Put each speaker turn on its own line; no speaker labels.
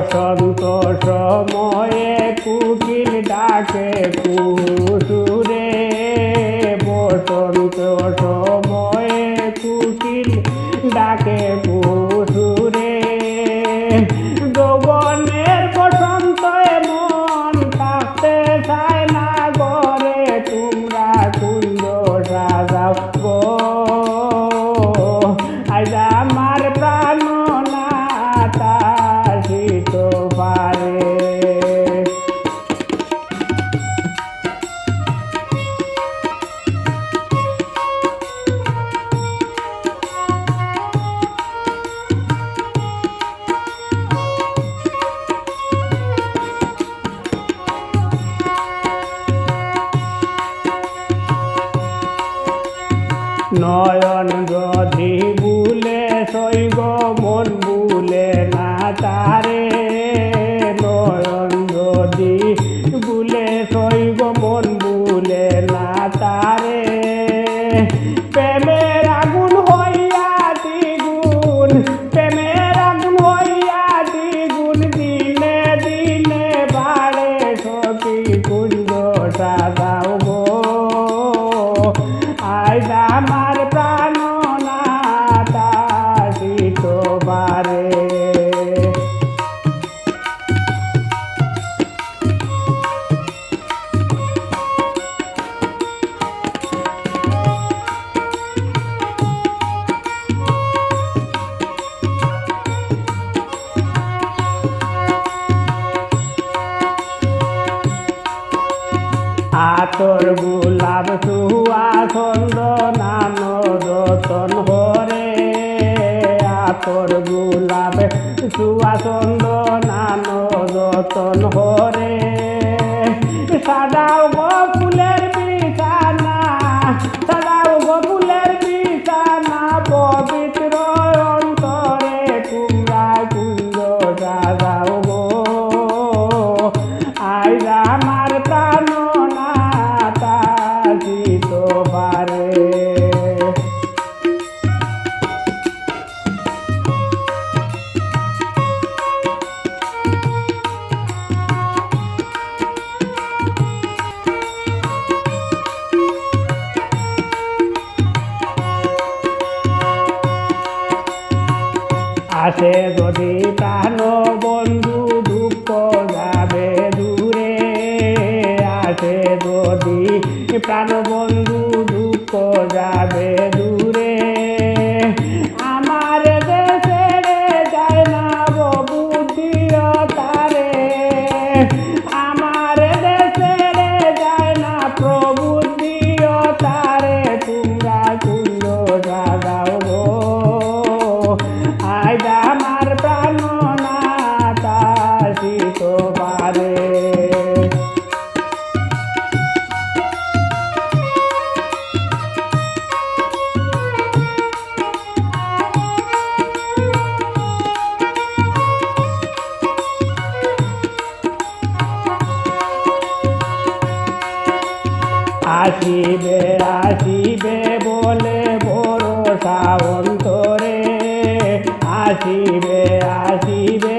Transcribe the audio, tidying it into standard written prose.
বসন্ত সময়ে কুকিল ডাকে কুসুরে, বসন্ত সময়ে কুকিল ডাকে কুসুরে। যৌবনের বসন্ত এমন থাকতে চায় না ঘরে, তোমরা কুঞ্জ সাজাও গো। আজ আমার প্রাণ নাতা শীত পারে। নয়ন যদি বুলে সৈব মন বুলে না তারে, নয়ন যদি বুলে সৈব মন বুলে না তারে। প্রেমের আগুন হইয়া দ্বিগুণ, প্রেমের আগুন হইয়া দ্বিগুণ, দিনে দিনে বাড়ে সখী কুঞ্জ সাজাও গো। আজ আমার প্রাণ নাতা শীত পারে। আতর গোলাপ সুয়াছন্দ নান রতন হরে, আতর গোলাপ সুয়াছন্দ নান রতন হরে। সাজাও গো ফুলের বিছানা, সাজাও গো ফুলের বিছানা, পবিত্র অন্তরে তোমরা কুঞ্জ সাজাও গো। আজ আমার প্রাণ নাতা শীত পারে। আসে যদি প্রাণ বন্ধু দুঃখ যাবে দূরে, আসে যদি প্রাণ বন্ধু দুঃখ যাবে দূরে। আমার দেশে যায় না বুদ্ধিও তারে, আমার দেশে যায় না প্রবুদ্ধিও তারে। তোমরা কুঞ্জ সাজাও গো। আজ আমার প্রাণ নাতা শীত পারে। আসিবে আসিবে বলে ভরসা অন্তরে, আসিবে আসিবে